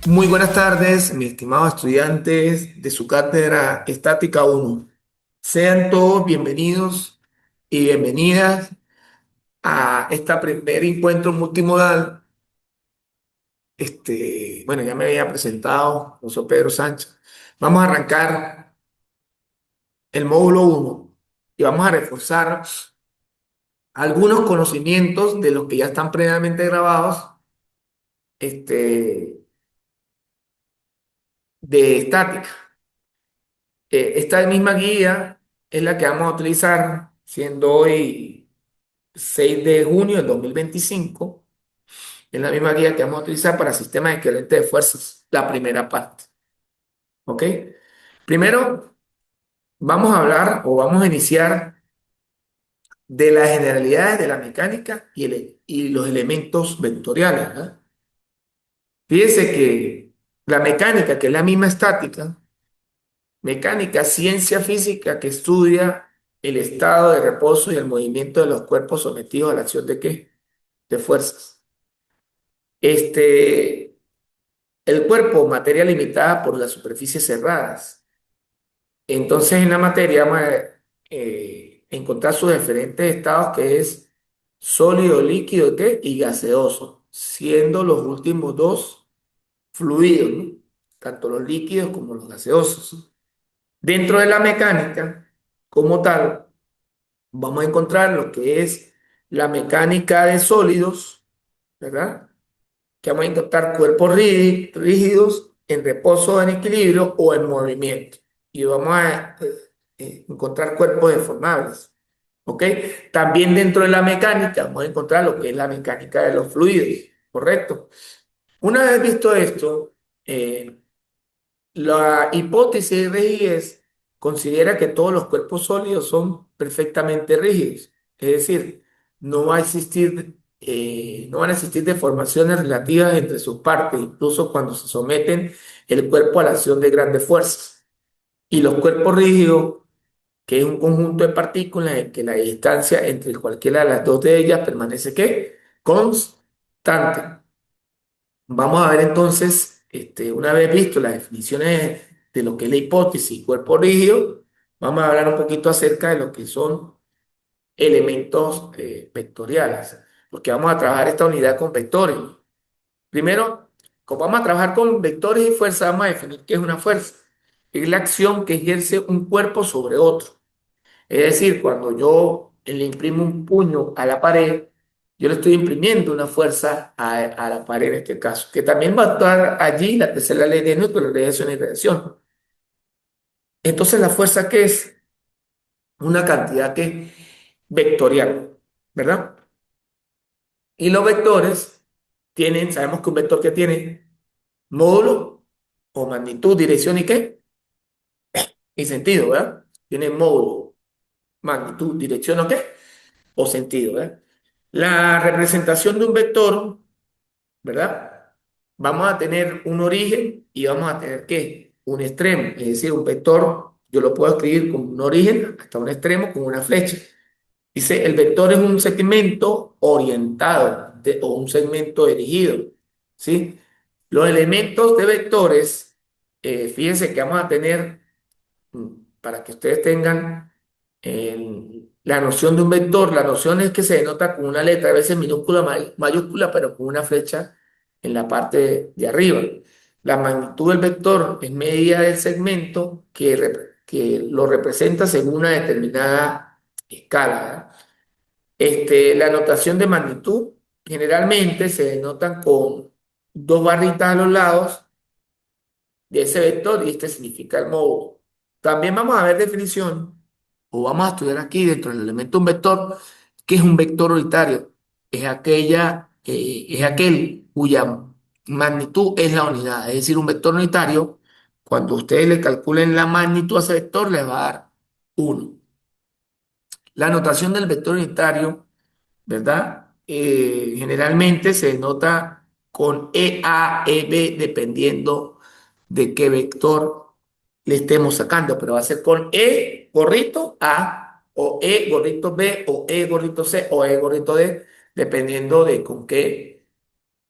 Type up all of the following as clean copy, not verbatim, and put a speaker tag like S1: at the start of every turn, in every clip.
S1: Muy buenas tardes, mis estimados estudiantes de su cátedra Estática 1. Sean todos bienvenidos y bienvenidas a este primer encuentro multimodal. Bueno, ya me había presentado, profesor Pedro Sánchez. Vamos a arrancar el módulo 1 y vamos a reforzar algunos conocimientos de los que ya están previamente grabados, este, de estática. Esta misma guía es la que vamos a utilizar, siendo hoy 6 de junio del 2025. Es la misma guía que vamos a utilizar para sistemas equivalentes de fuerzas, la primera parte. ¿Ok? Primero, vamos a hablar o vamos a iniciar de las generalidades de la mecánica y los elementos vectoriales, ¿verdad? Fíjense que la mecánica, que es la misma estática, mecánica, ciencia física que estudia el estado de reposo y el movimiento de los cuerpos sometidos a la acción de ¿qué? De fuerzas. Este, el cuerpo, materia limitada por las superficies cerradas. Entonces, en la materia vamos a encontrar sus diferentes estados, que es sólido, líquido, ¿qué? Y gaseoso, siendo los últimos dos fluidos, ¿no? Tanto los líquidos como los gaseosos. Dentro de la mecánica, como tal, vamos a encontrar lo que es la mecánica de sólidos, ¿verdad? Que vamos a encontrar cuerpos rígidos, en reposo, en equilibrio o en movimiento. Y vamos a encontrar cuerpos deformables, ¿ok? También dentro de la mecánica vamos a encontrar lo que es la mecánica de los fluidos, ¿correcto? Una vez visto esto, eh, la hipótesis de rigidez considera que todos los cuerpos sólidos son perfectamente rígidos, es decir, no van a existir deformaciones relativas entre sus partes, incluso cuando se someten el cuerpo a la acción de grandes fuerzas. Y los cuerpos rígidos, que es un conjunto de partículas en que la distancia entre cualquiera de las dos de ellas permanece ¿qué? Constante. Vamos a ver entonces, una vez visto las definiciones de lo que es la hipótesis cuerpo rígido, vamos a hablar un poquito acerca de lo que son elementos vectoriales, porque vamos a trabajar esta unidad con vectores. Primero, como vamos a trabajar con vectores y fuerza, vamos a definir qué es una fuerza. Es la acción que ejerce un cuerpo sobre otro. Es decir, cuando yo le imprimo un puño a la pared, yo le estoy imprimiendo una fuerza a la pared en este caso, que también va a actuar allí la tercera ley de Newton, la ley de acción y reacción. Entonces, la fuerza que es una cantidad que vectorial, ¿verdad? Y los vectores sabemos que un vector que tiene módulo o magnitud, dirección y qué, y sentido, ¿verdad? Tiene módulo, magnitud, dirección o qué, o sentido, ¿verdad? La representación de un vector, ¿verdad? Vamos a tener un origen y vamos a tener ¿qué? Un extremo, es decir, un vector, yo lo puedo escribir con un origen hasta un extremo con una flecha. Dice, el vector es un segmento orientado o un segmento dirigido, ¿sí? Los elementos de vectores, fíjense que vamos a tener, para que ustedes tengan la noción de un vector, la noción es que se denota con una letra, a veces minúscula, mayúscula, pero con una flecha en la parte de arriba. La magnitud del vector es medida del segmento que lo representa según una determinada escala, ¿verdad? La notación de magnitud generalmente se denotan con dos barritas a los lados de ese vector y este significa el módulo. También vamos a ver definición, o vamos a estudiar aquí dentro del elemento un vector, que es un vector unitario. Es aquel cuya magnitud es la unidad. Es decir, un vector unitario, cuando ustedes le calculen la magnitud a ese vector, les va a dar 1. La notación del vector unitario, ¿verdad? Generalmente se denota con EA, EB, dependiendo de qué vector le estemos sacando, pero va a ser con E gorrito A, o E gorrito B, o E gorrito C, o E gorrito D, dependiendo de con qué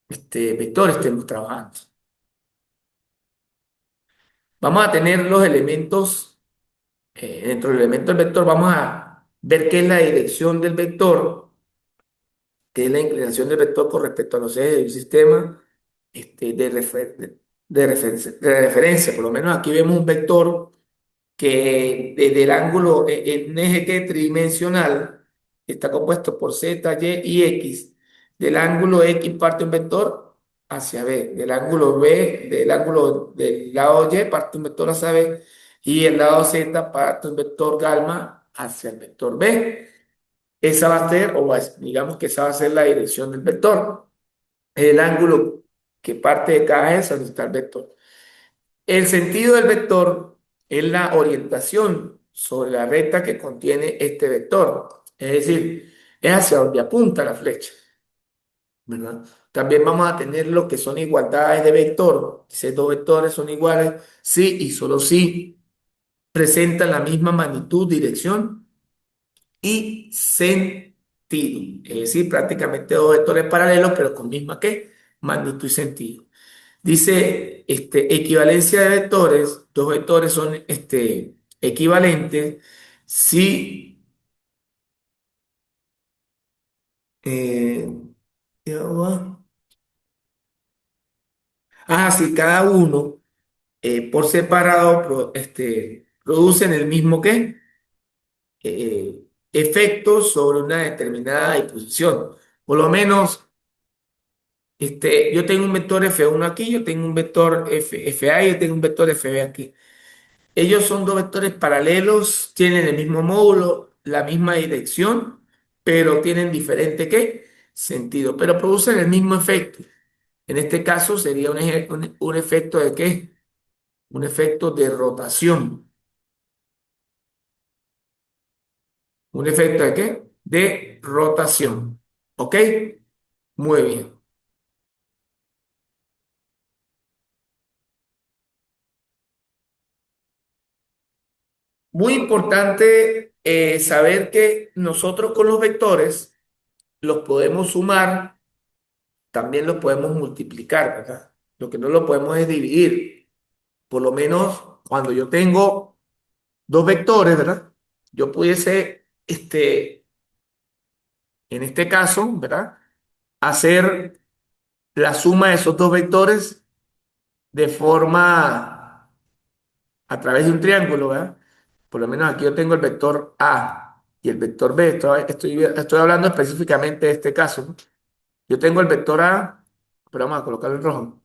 S1: vector estemos trabajando. Vamos a tener los elementos, dentro del elemento del vector vamos a ver qué es la dirección del vector, qué es la inclinación del vector con respecto a los ejes de un sistema de referencia. Por lo menos aquí vemos un vector que desde el ángulo, un eje que es tridimensional, está compuesto por Z, Y y X. Del ángulo X parte un vector hacia B, del ángulo B, del ángulo del lado Y parte un vector hacia B, y el lado Z parte un vector gamma hacia el vector B. Esa va a ser, digamos que esa va a ser la dirección del vector, el ángulo que parte de cada eje donde está el vector. El sentido del vector es la orientación sobre la recta que contiene este vector. Es decir, es hacia donde apunta la flecha, ¿verdad? También vamos a tener lo que son igualdades de vector. Si dos vectores son iguales, sí y solo si presentan la misma magnitud, dirección y sentido. Es decir, prácticamente dos vectores paralelos, pero con misma ¿qué? Magnitud y sentido. Dice, equivalencia de vectores, dos vectores son equivalentes si, eh, ya va. Si cada uno por separado producen el mismo ¿qué? Efecto sobre una determinada disposición. Por lo menos, yo tengo un vector F1 aquí, yo tengo un vector FA y yo tengo un vector FB aquí. Ellos son dos vectores paralelos, tienen el mismo módulo, la misma dirección, pero tienen diferente ¿qué? Sentido, pero producen el mismo efecto. En este caso sería un efecto de ¿qué? Un efecto de rotación. ¿Un efecto de qué? De rotación. ¿Ok? Muy bien. Muy importante saber que nosotros con los vectores los podemos sumar, también los podemos multiplicar, ¿verdad? Lo que no lo podemos es dividir. Por lo menos cuando yo tengo dos vectores, ¿verdad? Yo pudiese, en este caso, ¿verdad? Hacer la suma de esos dos vectores de forma, a través de un triángulo, ¿verdad? Por lo menos aquí yo tengo el vector A y el vector B. Estoy hablando específicamente de este caso, ¿no? Yo tengo el vector A, pero vamos a colocarlo en rojo.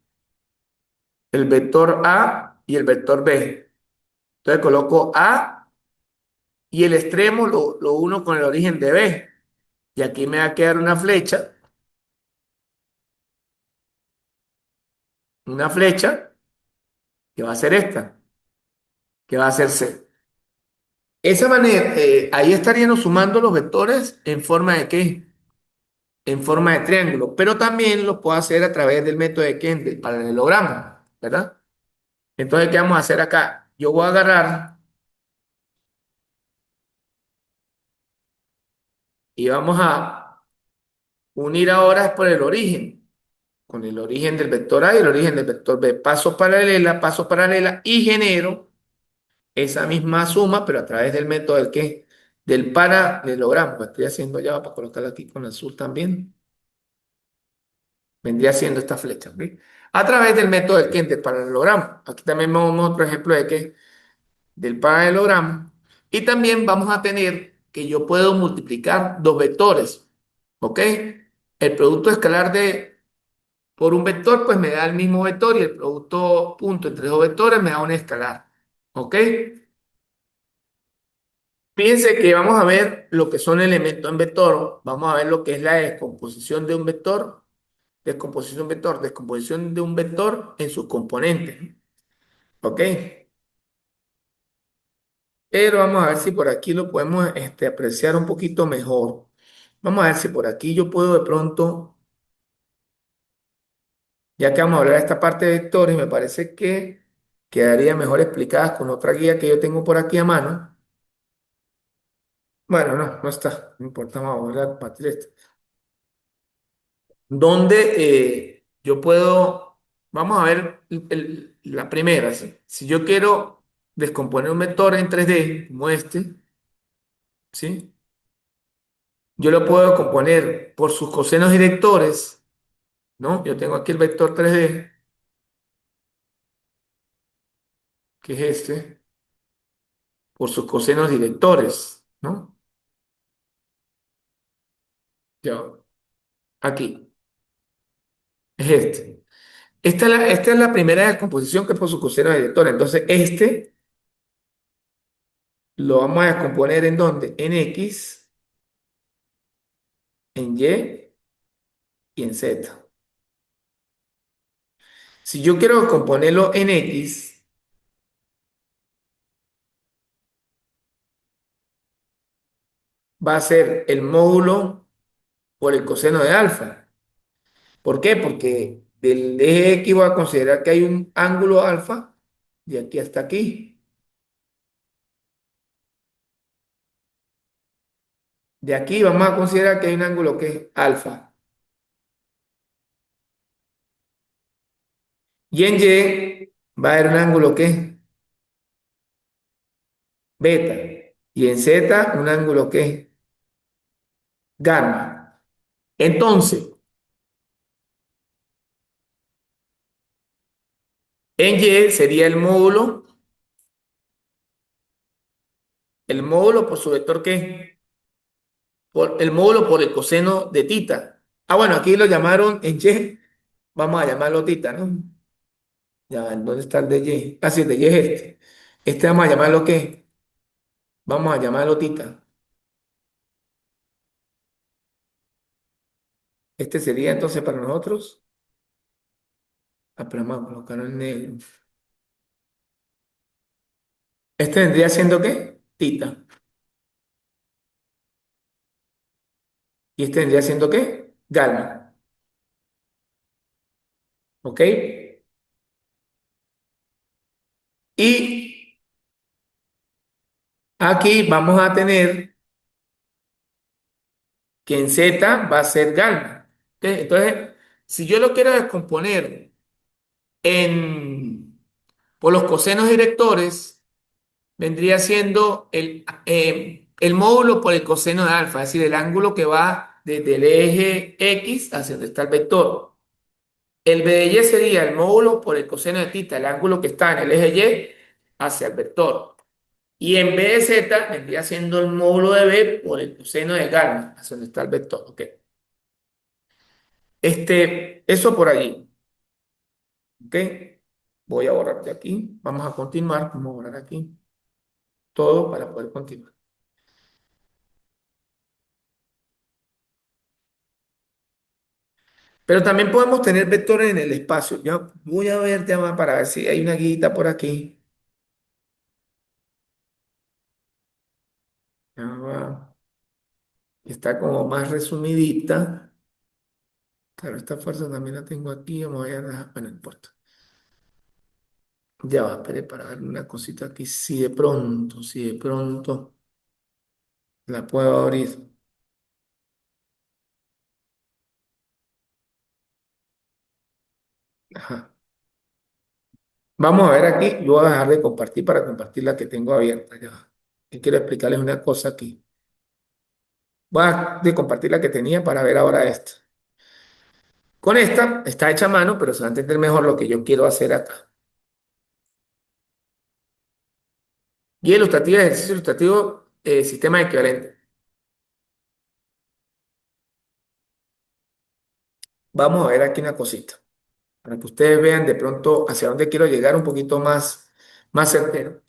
S1: El vector A y el vector B. Entonces coloco A y el extremo lo uno con el origen de B. Y aquí me va a quedar una flecha que va a ser esta, que va a ser C. Esa manera, ahí estaríamos sumando los vectores en forma de ¿qué? En forma de triángulo, pero también lo puedo hacer a través del método de Kent, del paralelogramo, ¿verdad? Entonces, ¿qué vamos a hacer acá? Yo voy a agarrar y vamos a unir ahora por el origen, con el origen del vector A y el origen del vector B. Paso paralela y genero esa misma suma, pero a través del método del ¿qué? Del paralelogramo. Lo estoy haciendo ya para colocarlo aquí con azul también. Vendría siendo esta flecha, ¿ok? A través del método del Kent, del paralelogramo. Aquí también vemos otro ejemplo de que del paralelogramo. Y también vamos a tener que yo puedo multiplicar dos vectores, ¿ok? El producto escalar por un vector, pues me da el mismo vector y el producto punto entre dos vectores me da un escalar, ¿ok? Fíjense que vamos a ver lo que son elementos en vector, vamos a ver lo que es la descomposición de un vector, descomposición de un vector en sus componentes, ¿ok? Pero vamos a ver si por aquí lo podemos apreciar un poquito mejor. Vamos a ver si por aquí yo puedo de pronto, ya que vamos a hablar de esta parte de vectores, me parece que quedaría mejor explicadas con otra guía que yo tengo por aquí a mano. Bueno, no está, no importa, vamos a compartir esto. Donde yo puedo, vamos a ver la primera, ¿sí? Si yo quiero descomponer un vector en 3D como este, ¿sí? Yo lo puedo componer por sus cosenos directores, ¿no? Yo tengo aquí el vector 3D, que es este, por sus cosenos directores, ¿no? Ya, aquí, es este. Esta es la primera descomposición que es por sus cosenos directores. Entonces, este lo vamos a descomponer ¿en dónde? En X, en Y y en Z. Si yo quiero descomponerlo en X, va a ser el módulo por el coseno de alfa. ¿Por qué? Porque del eje X voy a considerar que hay un ángulo alfa de aquí hasta aquí. De aquí vamos a considerar que hay un ángulo que es alfa. Y en Y va a haber un ángulo que es beta. Y en Z un ángulo que es gamma. Entonces, en Y sería el módulo por su vector que el módulo por el coseno de tita. Ah, bueno, aquí lo llamaron en Y, vamos a llamarlo tita, ¿no? Ya, ¿dónde está el de Y? Ah, sí, el de Y es este. Este vamos a llamarlo ¿qué? Vamos a llamarlo tita. Este sería entonces para nosotros. Ah, pero vamos a colocarlo en negro. Este vendría siendo ¿qué? Tita. Y este vendría siendo ¿qué? Galma. ¿Ok? Y aquí vamos a tener que en Z va a ser galma. ¿Ok? Entonces, si yo lo quiero descomponer en, por los cosenos directores, vendría siendo el módulo por el coseno de alfa, es decir, el ángulo que va desde el eje X hacia donde está el vector. El B de Y sería el módulo por el coseno de tita, el ángulo que está en el eje Y hacia el vector. Y en B de Z vendría siendo el módulo de B por el coseno de gamma, hacia donde está el vector. Ok. Eso por allí. Ok. Voy a borrar de aquí. Vamos a continuar. Vamos a borrar aquí todo para poder continuar. Pero también podemos tener vectores en el espacio. Yo voy a ver ya para ver si hay una guita por aquí. Ya va. Está como más resumidita. Claro, esta fuerza también la tengo aquí. Vamos a ver. Bueno, no importa. Ya va, espere para ver una cosita aquí. Si de pronto la puedo abrir. Ajá. Vamos a ver aquí. Yo voy a dejar de compartir para compartir la que tengo abierta. Ya va. Y quiero explicarles una cosa aquí. Voy a dejar de compartir la que tenía para ver ahora esta. Con esta está hecha a mano, pero se va a entender mejor lo que yo quiero hacer acá. Guía ilustrativa, ejercicio ilustrativo, sistema equivalente. Vamos a ver aquí una cosita, para que ustedes vean de pronto hacia dónde quiero llegar un poquito más certero.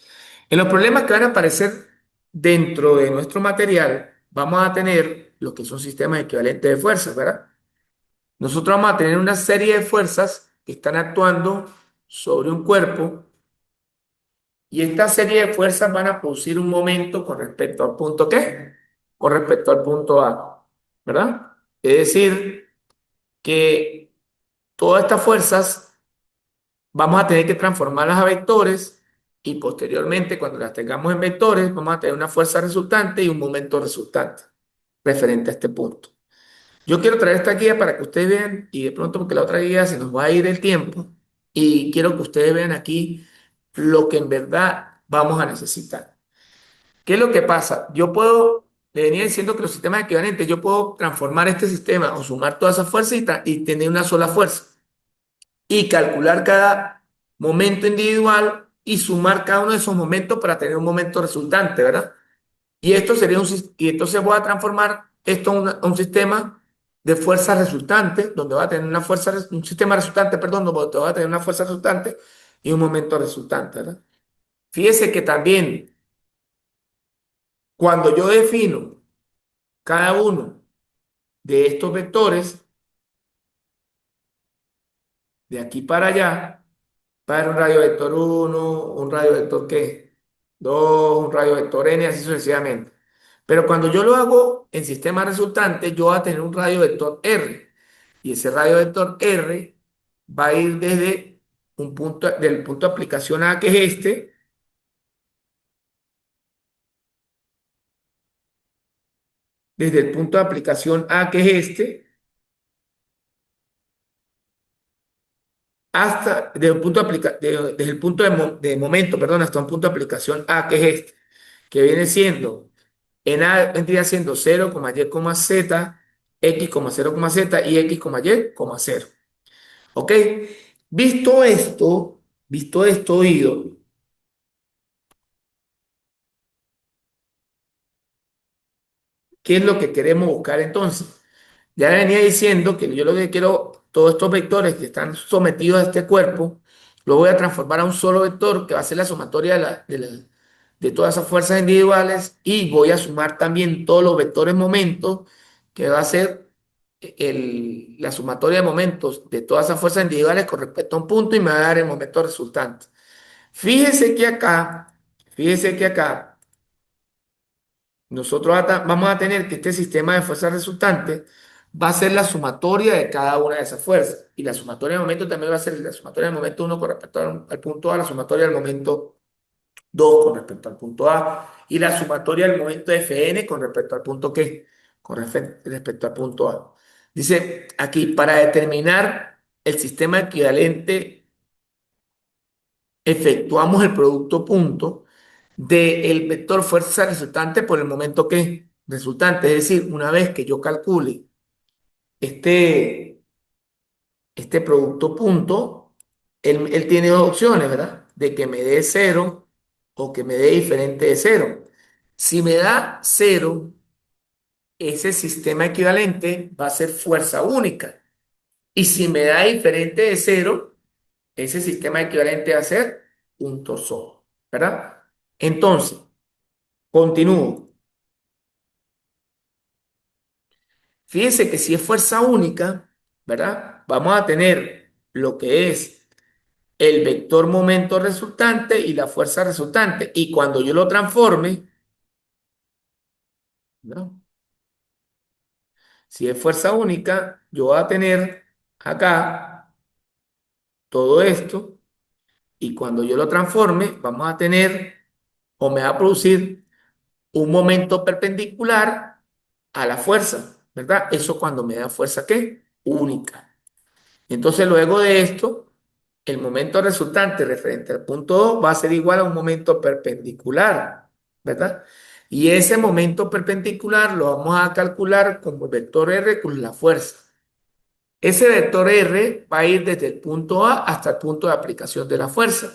S1: En los problemas que van a aparecer dentro de nuestro material, vamos a tener lo que son sistemas equivalentes de fuerzas, ¿verdad? Nosotros vamos a tener una serie de fuerzas que están actuando sobre un cuerpo y esta serie de fuerzas van a producir un momento con respecto al punto ¿qué? Con respecto al punto A, ¿verdad? Es decir, que todas estas fuerzas vamos a tener que transformarlas a vectores y posteriormente, cuando las tengamos en vectores, vamos a tener una fuerza resultante y un momento resultante referente a este punto. Yo quiero traer esta guía para que ustedes vean y de pronto porque la otra guía se nos va a ir el tiempo, y quiero que ustedes vean aquí lo que en verdad vamos a necesitar. ¿Qué es lo que pasa? Le venía diciendo que los sistemas equivalentes, yo puedo transformar este sistema o sumar toda esa fuerza y tener una sola fuerza y calcular cada momento individual y sumar cada uno de esos momentos para tener un momento resultante, ¿verdad? Y esto sería y entonces voy a transformar esto a un sistema de fuerza resultante, donde va a tener un sistema resultante, perdón, donde va a tener una fuerza resultante y un momento resultante, ¿verdad? Fíjese que también cuando yo defino cada uno de estos vectores, de aquí para allá, va a haber un radio vector uno, un radio vector ¿qué? 2, un radio vector n, así sucesivamente. Pero cuando yo lo hago en sistema resultante, yo voy a tener un radio vector R. Y ese radio vector R va a ir desde del punto de aplicación A, que es desde el punto de aplicación A, que es hasta, desde el punto desde el punto de momento, perdón, hasta un punto de aplicación A, que es que viene siendo, en A vendría siendo 0, y, z, x, 0, z y x, y, 0. ¿Ok? Visto esto, oído, ¿qué es lo que queremos buscar entonces? Ya venía diciendo que yo lo que quiero, todos estos vectores que están sometidos a este cuerpo, lo voy a transformar a un solo vector que va a ser la sumatoria de todas esas fuerzas individuales y voy a sumar también todos los vectores momentos que va a ser la sumatoria de momentos de todas esas fuerzas individuales con respecto a un punto y me va a dar el momento resultante. Fíjese que acá, fíjese que acá nosotros vamos a tener que este sistema de fuerzas resultantes va a ser la sumatoria de cada una de esas fuerzas. Y la sumatoria del momento también va a ser la sumatoria del momento uno con respecto al punto A, la sumatoria del momento 2 con respecto al punto A, y la sumatoria del momento Fn con respecto al punto ¿qué? Respecto al punto A. Dice aquí, para determinar el sistema equivalente, efectuamos el producto punto del vector fuerza resultante por el momento que resultante. Es decir, una vez que yo calcule este, este producto punto, él tiene dos opciones, ¿verdad? De que me dé cero o que me dé diferente de cero. Si me da cero, ese sistema equivalente va a ser fuerza única. Y si me da diferente de cero, ese sistema equivalente va a ser un torsón, ¿verdad? Entonces, continúo. Fíjense que si es fuerza única, ¿verdad? Vamos a tener lo que es el vector momento resultante y la fuerza resultante. Y cuando yo lo transforme, ¿no? Si es fuerza única, yo voy a tener acá todo esto. Y cuando yo lo transforme, vamos a tener o me va a producir un momento perpendicular a la fuerza, ¿verdad? Eso cuando me da fuerza, ¿qué? Única. Entonces, luego de esto, el momento resultante referente al punto 2 va a ser igual a un momento perpendicular, ¿verdad? Y ese momento perpendicular lo vamos a calcular como el vector R con la fuerza. Ese vector R va a ir desde el punto A hasta el punto de aplicación de la fuerza.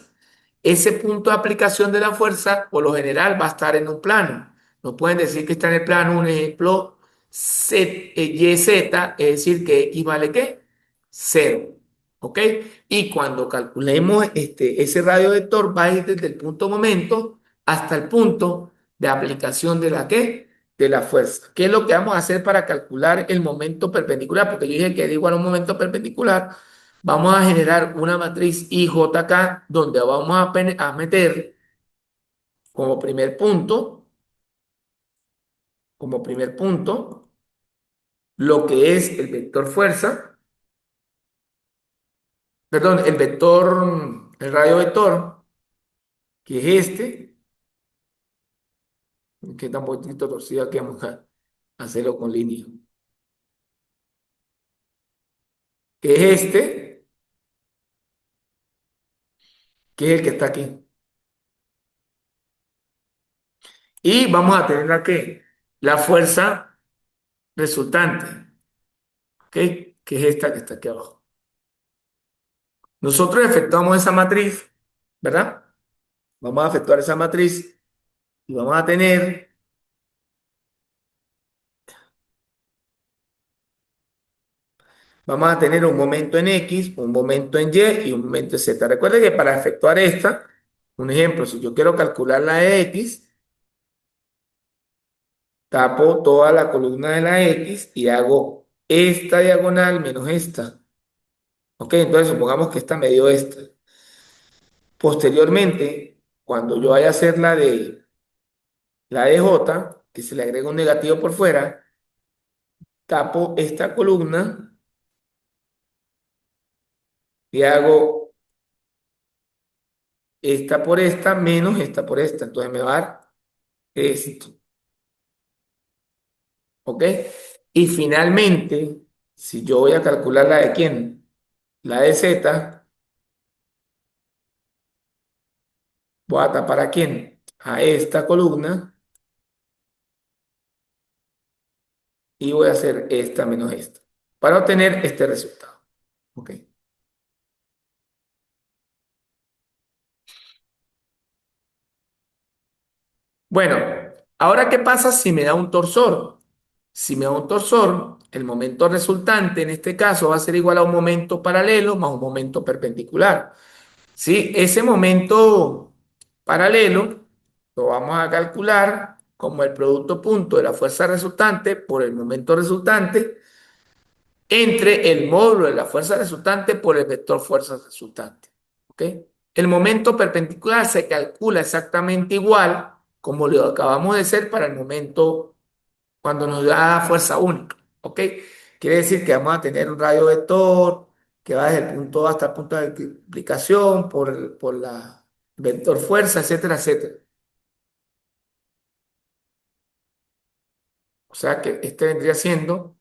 S1: Ese punto de aplicación de la fuerza, por lo general, va a estar en un plano. No pueden decir que está en el plano, un ejemplo, YZ, es decir, que X vale ¿qué? Cero. ¿Ok? Y cuando calculemos ese radio vector, va a ir desde el punto momento hasta el punto de aplicación de la ¿qué? De la fuerza. ¿Qué es lo que vamos a hacer para calcular el momento perpendicular? Porque yo dije que era igual a un momento perpendicular. Vamos a generar una matriz IJK donde vamos a meter como primer punto, como primer punto, lo que es el vector fuerza, perdón, el radio vector, que es que está un poquito torcido aquí, vamos a hacerlo con línea, que es que es el que está aquí. Y vamos a tener aquí la fuerza resultante, ¿ok? Que es esta que está aquí abajo. Nosotros efectuamos esa matriz, ¿verdad? Vamos a efectuar esa matriz y vamos a tener un momento en X, un momento en Y y un momento en Z. Recuerden que para efectuar esta, un ejemplo, si yo quiero calcular la de X, tapo toda la columna de la X y hago esta diagonal menos esta. Ok, entonces supongamos que esta me dio esta. Posteriormente, cuando yo vaya a hacer la de J, que se le agrega un negativo por fuera, tapo esta columna y hago esta por esta menos esta por esta. Entonces me va a dar esto. ¿Ok? Y finalmente, si yo voy a calcular la de quién, la de Z, voy a tapar a quién, a esta columna y voy a hacer esta menos esta para obtener este resultado. ¿Ok? Bueno, ahora ¿qué pasa si me da un torsor? Si me da un torsor, el momento resultante en este caso va a ser igual a un momento paralelo más un momento perpendicular. ¿Sí? Ese momento paralelo lo vamos a calcular como el producto punto de la fuerza resultante por el momento resultante entre el módulo de la fuerza resultante por el vector fuerza resultante. ¿Ok? El momento perpendicular se calcula exactamente igual como lo acabamos de hacer para el momento cuando nos da fuerza única. ¿Ok? Quiere decir que vamos a tener un radio vector que va desde el punto A hasta el punto de aplicación por la vector fuerza, etcétera, etcétera. O sea que este vendría siendo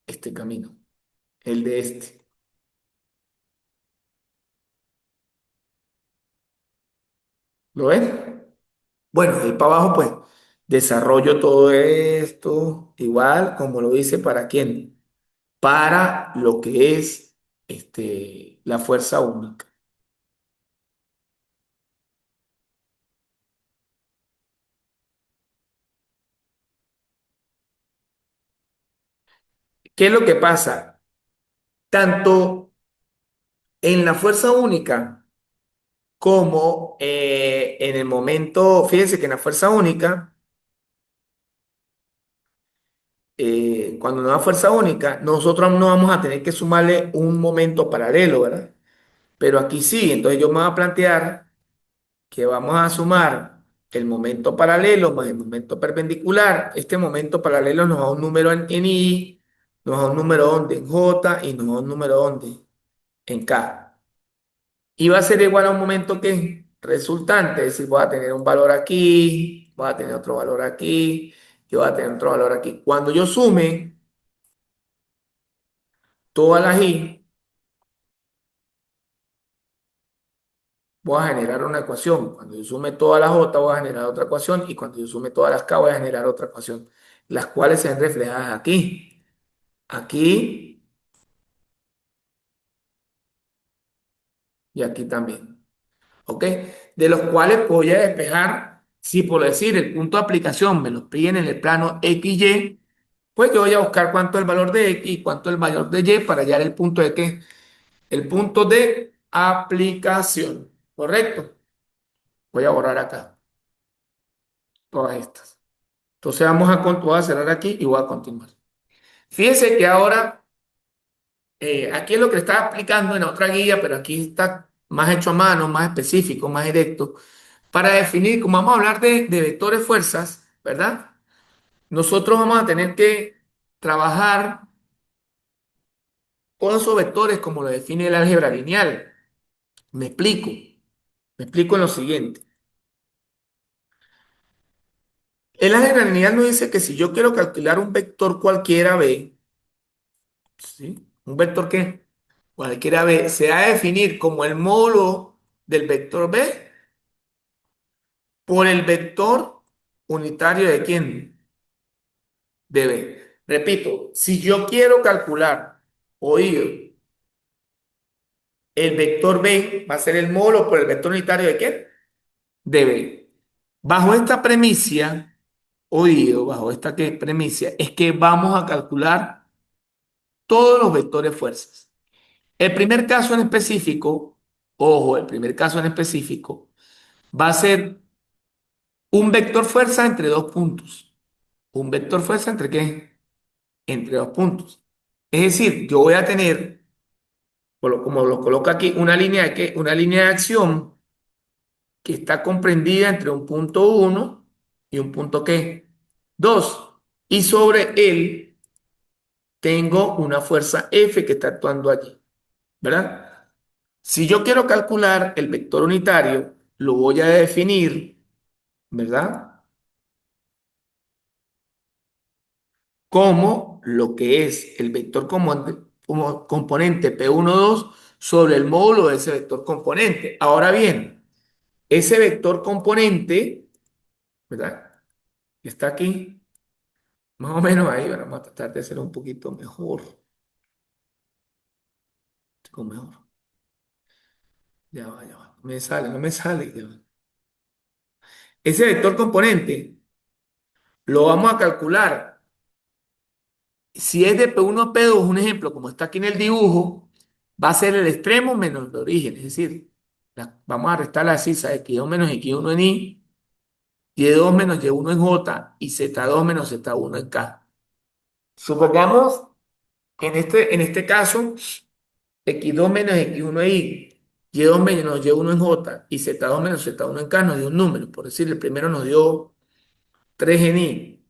S1: este camino, el de este. ¿Lo ven? Bueno, de ahí para abajo, pues, desarrollo todo esto, igual como lo hice para quién, para lo que es la fuerza única. ¿Qué es lo que pasa? Tanto en la fuerza única como en el momento, fíjense que en la fuerza única, cuando nos da fuerza única, nosotros no vamos a tener que sumarle un momento paralelo, ¿verdad? Pero aquí sí, entonces yo me voy a plantear que vamos a sumar el momento paralelo más el momento perpendicular. Este momento paralelo nos da un número en I, nos da un número donde en J y nos da un número donde en K. Y va a ser igual a un momento que resultante, es decir, voy a tener un valor aquí, voy a tener otro valor aquí, y voy a tener otro valor aquí. Cuando yo sume todas las I, voy a generar una ecuación. Cuando yo sume todas las J, voy a generar otra ecuación. Y cuando yo sume todas las K, voy a generar otra ecuación. Las cuales se ven reflejadas aquí, aquí y aquí también. ¿Ok? De los cuales voy a despejar, si por decir el punto de aplicación me los piden en el plano X, Y, pues yo voy a buscar cuánto es el valor de X y cuánto es el valor de Y para hallar el punto de qué. El punto de aplicación. ¿Correcto? Voy a borrar acá todas estas. Entonces voy a cerrar aquí y voy a continuar. Fíjense que ahora, aquí es lo que le estaba explicando en otra guía, pero aquí está más hecho a mano, más específico, más directo, para definir, como vamos a hablar de vectores fuerzas, ¿verdad? Nosotros vamos a tener que trabajar con esos vectores como lo define el álgebra lineal. Me explico en lo siguiente. El álgebra lineal nos dice que si yo quiero calcular un vector cualquiera B, ¿sí? ¿Un vector qué? cualquiera B, se ha de definir como el módulo del vector B por el vector unitario de quién? De B. Repito, si yo quiero calcular, oído, el vector B va a ser el módulo por el vector unitario de quién? De B. Bajo esta premisa, oído, bajo esta premisa, es que vamos a calcular todos los vectores fuerzas. El primer caso en específico, ojo, el primer caso en específico va a ser un vector fuerza entre dos puntos. ¿Un vector fuerza entre qué? Entre dos puntos. Es decir, yo voy a tener, como lo coloco aquí, una línea de qué? Una línea de acción que está comprendida entre un punto uno y un punto ¿qué? 2. Y sobre él tengo una fuerza F que está actuando allí, ¿verdad? Si yo quiero calcular el vector unitario, lo voy a definir, ¿verdad? Como lo que es el vector como componente P12 sobre el módulo de ese vector componente. Ahora bien, ese vector componente, ¿verdad? Que está aquí, más o menos ahí, bueno, vamos a tratar de hacerlo un poquito mejor, con mejor. Ya va, no me sale, no me sale. Ya va. Ese vector componente lo vamos a calcular. Si es de P1 a P2, un ejemplo, como está aquí en el dibujo, va a ser el extremo menos el origen. Es decir, vamos a restar la sisa X2 menos X1 en Y, Y2 menos Y1 en J y Z2 menos Z1 en K. Supongamos que en este caso, X2 menos X1 en Y, Y2 menos Y1 en J y Z2 menos Z1 en K nos dio un número. Por decir, el primero nos dio 3 en Y,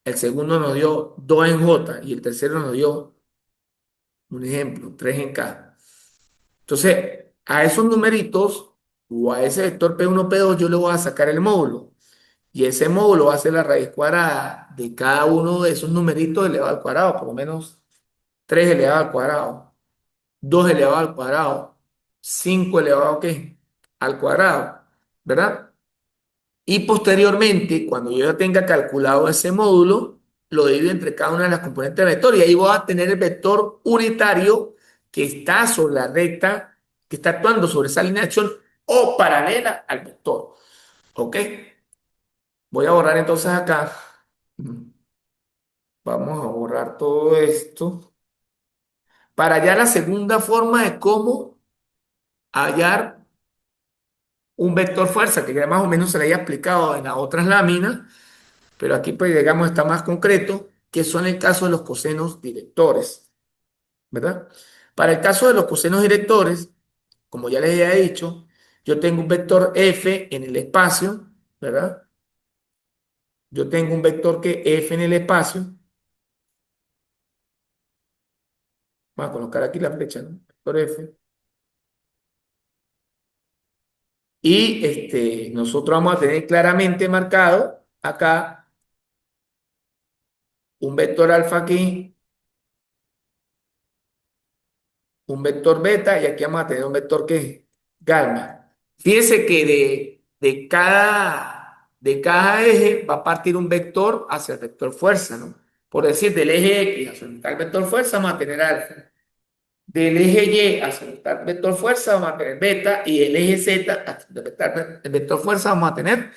S1: el segundo nos dio 2 en J y el tercero nos dio, un ejemplo, 3 en K. Entonces, a esos numeritos o a ese vector P1, P2 yo le voy a sacar el módulo. Y ese módulo va a ser la raíz cuadrada de cada uno de esos numeritos elevado al cuadrado, por lo menos 3 elevado al cuadrado, 2 elevado al cuadrado, 5 elevado ¿qué? Al cuadrado, ¿verdad? Y posteriormente, cuando yo ya tenga calculado ese módulo, lo divido entre cada una de las componentes del vector y ahí voy a tener el vector unitario que está sobre la recta, que está actuando sobre esa línea de acción o paralela al vector. ¿Ok? Voy a borrar entonces acá. Vamos a borrar todo esto. Para ya la segunda forma de cómo hallar un vector fuerza, que ya más o menos se le haya explicado en las otras láminas. Pero aquí, pues, digamos, está más concreto, que son el caso de los cosenos directores, ¿verdad? Para el caso de los cosenos directores, como ya les había dicho, yo tengo un vector f en el espacio, ¿verdad? Yo tengo un vector que f en el espacio. Vamos a colocar aquí la flecha, ¿no? Vector f. Y nosotros vamos a tener claramente marcado acá un vector alfa aquí, un vector beta y aquí vamos a tener un vector que gamma. Fíjese que de cada eje va a partir un vector hacia el vector fuerza, ¿no? Por decir, del eje X hacia el tal vector fuerza vamos a tener alfa. Del eje Y hacia el tal vector fuerza vamos a tener beta y del eje Z hacia el vector fuerza vamos a tener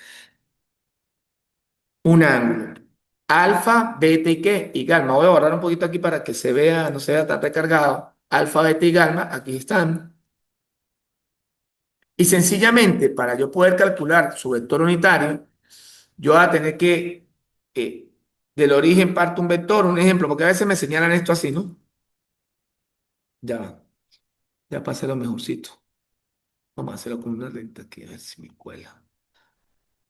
S1: un ángulo. Alfa, beta y qué? Y gamma. Voy a borrar un poquito aquí para que se vea, no se vea tan recargado. Alfa, beta y gamma, aquí están. Y sencillamente, para yo poder calcular su vector unitario, yo voy a tener que, eh, del origen parto un vector, un ejemplo, porque a veces me señalan esto así, ¿no? Ya, ya pasé lo mejorcito. Vamos a hacerlo con una recta aquí, a ver si me cuela.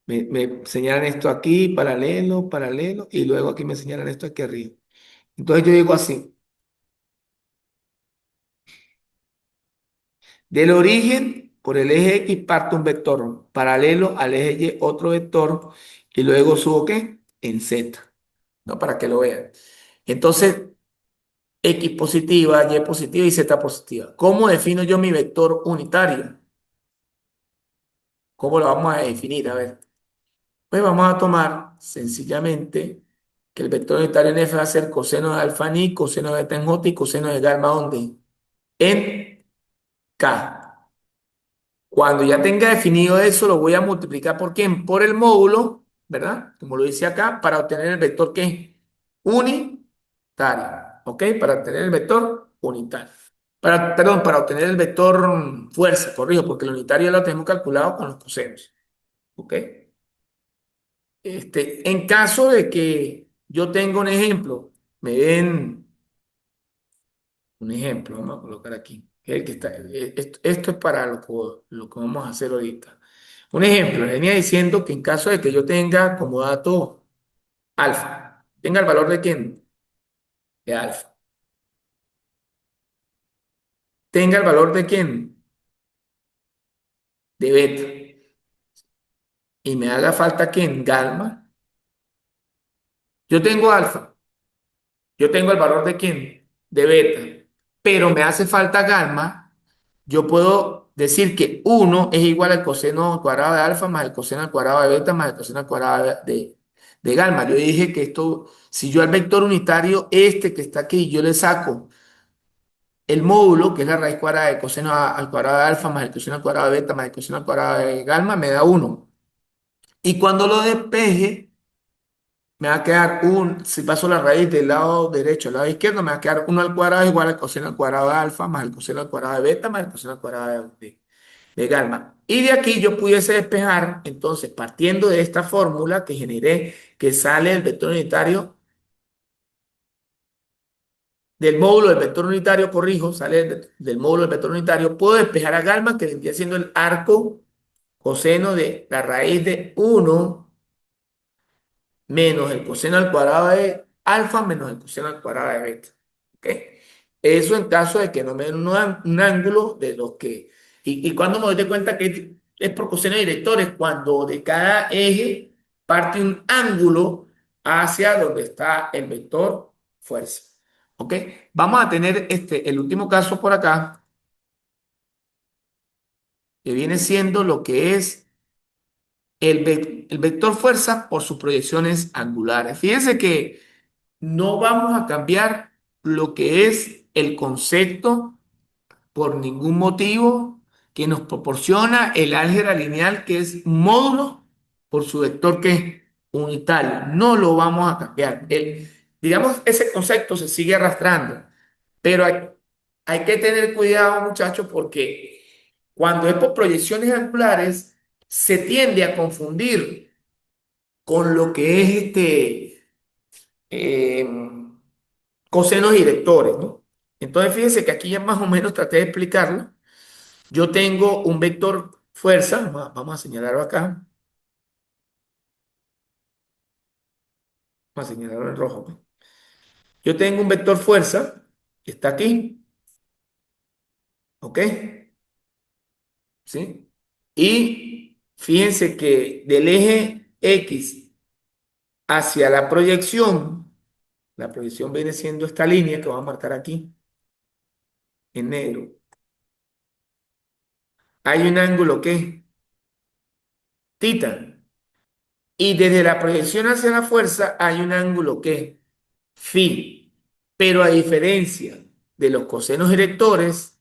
S1: Me señalan esto aquí, paralelo, paralelo, y luego aquí me señalan esto aquí arriba. Entonces yo digo así, del origen, por el eje X parto un vector, paralelo al eje Y otro vector, y luego subo ¿qué? En Z, ¿no? Para que lo vean. Entonces, X positiva, Y positiva y Z positiva. ¿Cómo defino yo mi vector unitario? ¿Cómo lo vamos a definir? A ver, pues vamos a tomar sencillamente que el vector unitario en F va a ser coseno de alfa en I, coseno de beta en J y coseno de gamma ¿dónde? En K. Cuando ya tenga definido eso, lo voy a multiplicar por quién? Por el módulo, ¿verdad? Como lo dice acá, para obtener el vector ¿qué? Unitario. ¿Ok? Para obtener el vector unitario. Perdón, para obtener el vector fuerza, corrijo, porque el unitario ya lo tenemos calculado con los cosenos. ¿Ok? En caso de que yo tenga un ejemplo, me den un ejemplo, vamos a colocar aquí, que es el que está, esto es para lo que vamos a hacer ahorita. Un ejemplo, le venía diciendo que en caso de que yo tenga como dato alfa, tenga el valor de quién? De alfa. Tenga el valor de quién? De beta. Y me haga falta quién? Gamma. Yo tengo alfa. Yo tengo el valor de quién? De beta. Pero me hace falta gamma. Yo puedo decir que uno es igual al coseno al cuadrado de alfa más el coseno al cuadrado de beta más el coseno al cuadrado de gamma. Yo dije que esto, si yo al vector unitario, este que está aquí, yo le saco el módulo, que es la raíz cuadrada de coseno al cuadrado de alfa más el coseno al cuadrado de beta más el coseno al cuadrado de gamma, me da uno. Y cuando lo despeje, me va a quedar si paso la raíz del lado derecho al lado izquierdo, me va a quedar uno al cuadrado igual al coseno al cuadrado de alfa más el coseno al cuadrado de beta más el coseno al cuadrado de gamma. Y de aquí yo pudiese despejar, entonces, partiendo de esta fórmula que generé, que sale el vector unitario, del módulo del vector unitario, corrijo, sale del módulo del vector unitario, puedo despejar a gamma, que vendría siendo el arco coseno de la raíz de uno menos el coseno al cuadrado de alfa menos el coseno al cuadrado de beta. ¿Ok? Eso en caso de que no me den un ángulo de los que... Y cuando me doy de cuenta que es por coseno de directores, cuando de cada eje parte un ángulo hacia donde está el vector fuerza. ¿Ok? Vamos a tener el último caso por acá, que viene siendo lo que es el vector fuerza por sus proyecciones angulares. Fíjense que no vamos a cambiar lo que es el concepto por ningún motivo que nos proporciona el álgebra lineal, que es módulo por su vector que es unitario. No lo vamos a cambiar. Digamos, ese concepto se sigue arrastrando, pero hay que tener cuidado, muchachos, porque cuando es por proyecciones angulares, se tiende a confundir con lo que es eh, cosenos directores, ¿no? Entonces, fíjense que aquí ya más o menos traté de explicarlo. Yo tengo un vector fuerza, vamos a señalarlo acá, vamos a señalarlo en rojo, ¿no? Yo tengo un vector fuerza que está aquí, ¿ok? ¿Sí? Y fíjense que del eje X hacia la proyección viene siendo esta línea que voy a marcar aquí en negro. Hay un ángulo que tita. Y desde la proyección hacia la fuerza hay un ángulo que phi. Pero a diferencia de los cosenos directores,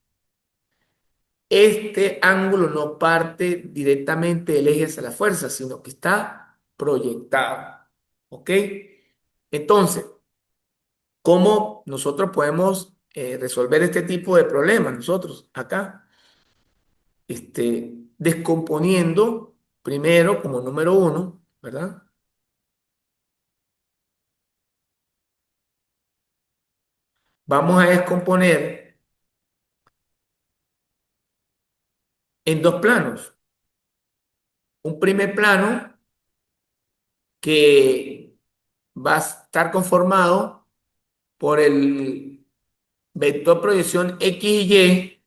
S1: este ángulo no parte directamente del eje hacia la fuerza, sino que está proyectado. ¿Ok? Entonces, ¿cómo nosotros podemos resolver este tipo de problemas? Nosotros acá, descomponiendo primero como número uno, ¿verdad? Vamos a descomponer en dos planos. Un primer plano que va a estar conformado por el vector proyección X y Y,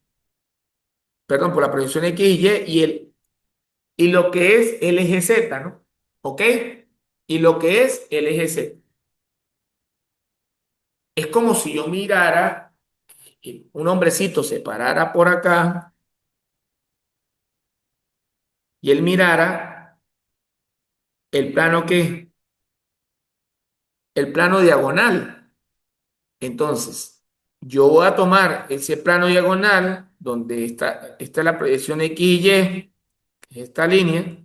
S1: perdón, por la proyección X y lo que es el eje Z, ¿no? ¿Ok? Y lo que es el eje Z. Es como si yo mirara, y un hombrecito se parara por acá y él mirara el plano que, el plano diagonal. Entonces, yo voy a tomar ese plano diagonal donde está la proyección X y Y, que es esta línea,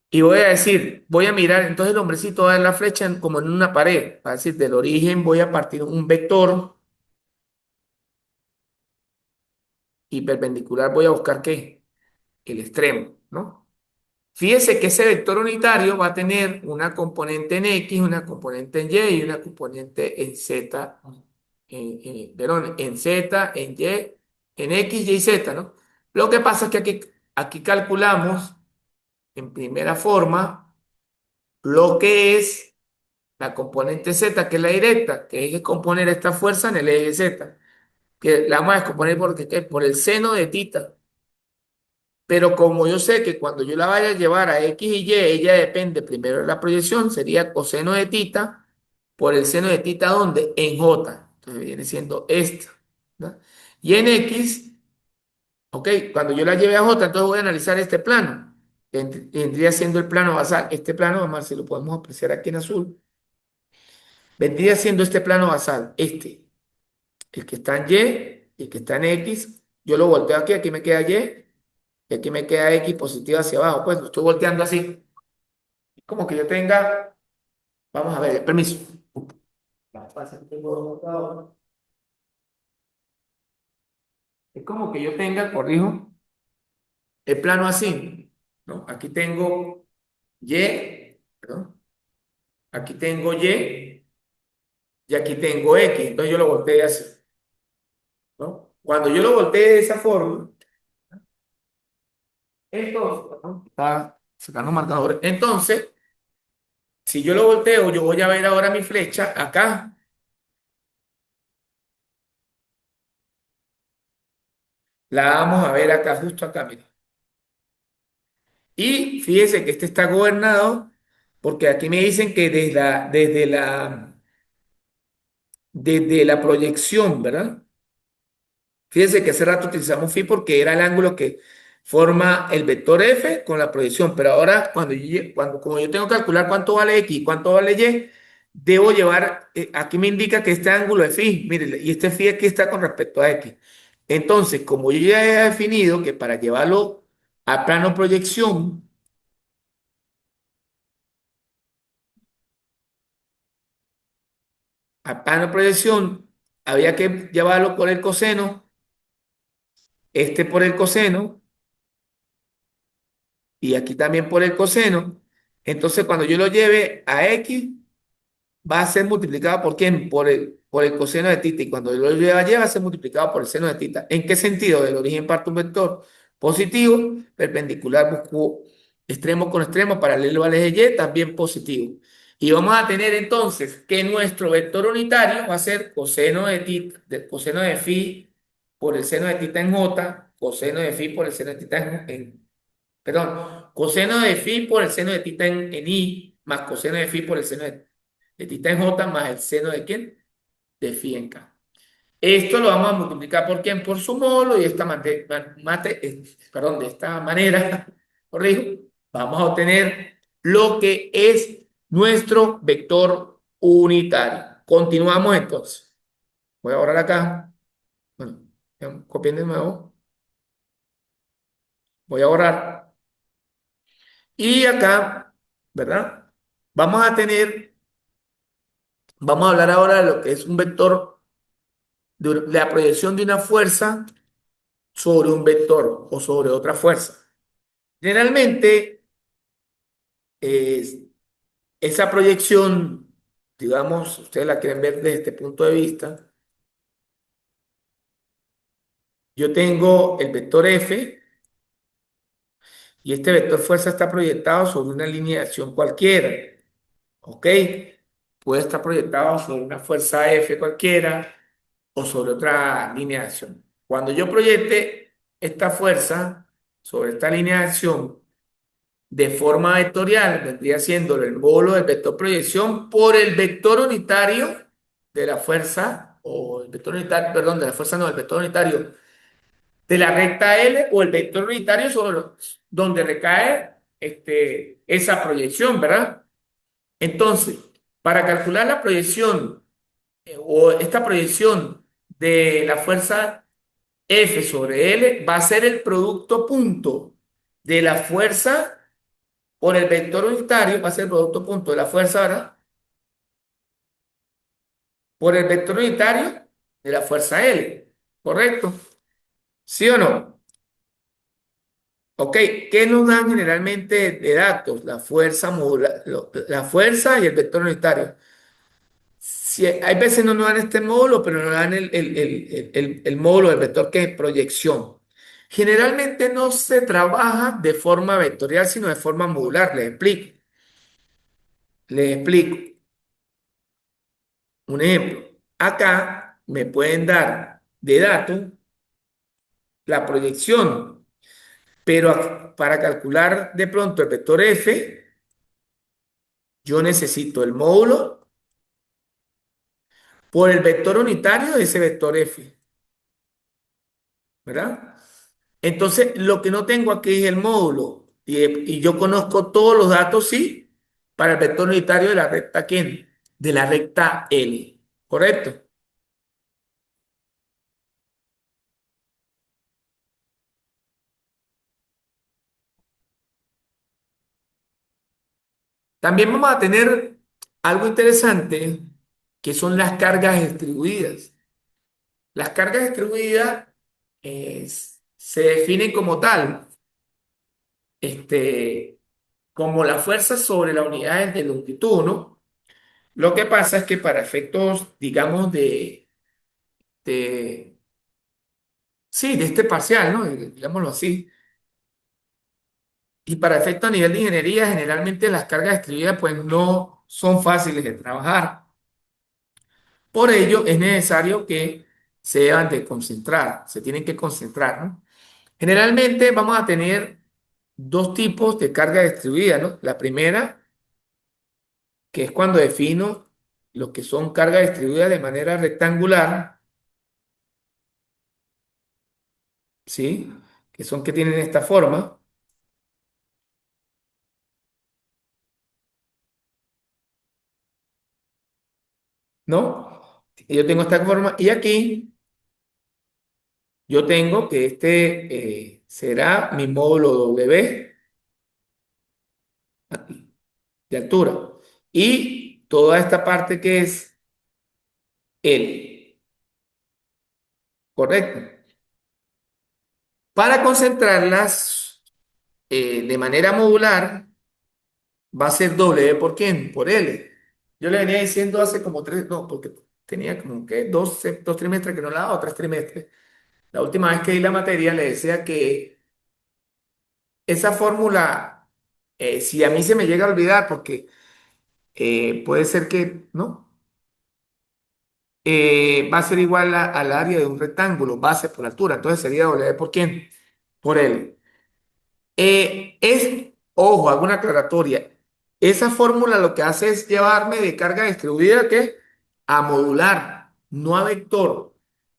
S1: y voy a decir, voy a mirar, entonces el hombrecito va a ver la flecha como en una pared. Va a decir, del origen voy a partir un vector y perpendicular voy a buscar ¿qué? El extremo, ¿no? Fíjese que ese vector unitario va a tener una componente en X, una componente en Y y una componente en Z, perdón, en Z, en Y, en X, Y, Z, ¿no? Lo que pasa es que aquí calculamos en primera forma lo que es la componente Z, que es la directa, que es componer esta fuerza en el eje Z, que la vamos a descomponer por el seno de tita. Pero como yo sé que cuando yo la vaya a llevar a X y Y, ella depende primero de la proyección, sería coseno de tita por el seno de tita, ¿dónde? En J. Entonces viene siendo esta, ¿no? Y en X, ok, cuando yo la lleve a J, entonces voy a analizar este plano. Vendría siendo el plano basal. Este plano, vamos a ver si lo podemos apreciar aquí en azul. Vendría siendo este plano basal, este, el que está en Y, el que está en X. Yo lo volteo aquí, aquí me queda Y. Y aquí me queda X positiva hacia abajo. Pues lo estoy volteando así. Como que yo tenga, vamos a ver, permiso. Pasa que tengo dos marcadores. Es como que yo tenga, corrijo, el plano así, ¿no? Aquí tengo Y, perdón, aquí tengo y aquí tengo X. Entonces yo lo volteé así, ¿no? Cuando yo lo volteé de esa forma, entonces, ¿no? Está sacando marcadores. Entonces, si yo lo volteo, yo voy a ver ahora mi flecha acá. La vamos a ver acá, justo acá, mira. Y fíjese que este está gobernado porque aquí me dicen que desde la proyección, ¿verdad? Fíjese que hace rato utilizamos phi porque era el ángulo que forma el vector F con la proyección, pero ahora como yo tengo que calcular cuánto vale X y cuánto vale Y, debo llevar, aquí me indica que este ángulo es phi, mire, y este phi aquí está con respecto a X. Entonces, como yo ya he definido que para llevarlo a plano proyección, a plano proyección, había que llevarlo por el coseno, este por el coseno y aquí también por el coseno. Entonces, cuando yo lo lleve a X, va a ser multiplicado por quién? Por el coseno de tita. Y cuando yo lo lleve allí, va a ser multiplicado por el seno de tita. ¿En qué sentido? Del origen parte un vector positivo, perpendicular busco extremo con extremo, paralelo al eje Y, también positivo. Y vamos a tener entonces que nuestro vector unitario va a ser coseno de tita, coseno de phi por el seno de tita en J, coseno de phi por el seno de tita perdón, coseno de phi por el seno de tita en I, más coseno de phi por el seno de tita en J, más el seno de quién? De phi en K. Esto lo vamos a multiplicar por quién? Por su módulo y perdón, de esta manera, corrijo, vamos a obtener lo que es nuestro vector unitario. Continuamos entonces. Voy a borrar acá. Bueno, copien de nuevo. Voy a borrar. Y acá, ¿verdad? Vamos a tener, vamos a hablar ahora de lo que es un vector, de la proyección de una fuerza sobre un vector o sobre otra fuerza. Generalmente, eh, esa proyección, digamos, ustedes la quieren ver desde este punto de vista, yo tengo el vector F y este vector fuerza está proyectado sobre una línea de acción cualquiera, ¿ok? Puede estar proyectado sobre una fuerza F cualquiera o sobre otra línea de acción. Cuando yo proyecte esta fuerza sobre esta línea de acción de forma vectorial, vendría siendo el módulo del vector proyección por el vector unitario de la fuerza, o el vector unitario, perdón, de la fuerza no, el vector unitario de la recta L o el vector unitario sobre donde recae esa proyección, ¿verdad? Entonces, para calcular la proyección o esta proyección de la fuerza F sobre L, va a ser el producto punto de la fuerza por el vector unitario, va a ser el producto punto de la fuerza, ¿verdad? Por el vector unitario de la fuerza L, ¿correcto? ¿Sí o no? Ok, ¿qué nos dan generalmente de datos? La fuerza modular, la fuerza y el vector unitario. Si, hay veces no nos dan este módulo, pero nos dan el módulo del vector que es proyección. Generalmente no se trabaja de forma vectorial, sino de forma modular. Les explico. Les explico. Un ejemplo. Acá me pueden dar de dato la proyección, pero para calcular de pronto el vector F, yo necesito el módulo por el vector unitario de ese vector F, ¿verdad? Entonces, lo que no tengo aquí es el módulo y yo conozco todos los datos, sí, para el vector unitario de la recta ¿quién? De la recta L, ¿correcto? También vamos a tener algo interesante que son las cargas distribuidas. Las cargas distribuidas se definen como tal, este, como la fuerza sobre la unidad de longitud, ¿no? Lo que pasa es que para efectos, digamos, de sí, de este parcial, ¿no? Digámoslo así. Y para efectos a nivel de ingeniería, generalmente las cargas distribuidas pues no son fáciles de trabajar. Por ello es necesario que se deban de concentrar, se tienen que concentrar, ¿no? Generalmente vamos a tener dos tipos de carga distribuida, ¿no? La primera, que es cuando defino lo que son cargas distribuidas de manera rectangular, ¿sí? Que son que tienen esta forma, ¿no? Y yo tengo esta forma y aquí yo tengo que será mi módulo W aquí, de altura. Y toda esta parte que es L, ¿correcto? Para concentrarlas de manera modular, va a ser W por quién? Por L. Yo le venía diciendo hace como tres, no, porque tenía como que dos trimestres que no la daba, o tres trimestres. La última vez que di la materia le decía que esa fórmula, si a mí se me llega a olvidar, porque puede ser que, ¿no? Va a ser igual al área de un rectángulo, base por altura. Entonces sería W por quién? Por L. Ojo, hago una aclaratoria. Esa fórmula lo que hace es llevarme de carga distribuida ¿qué? A modular, no a vector.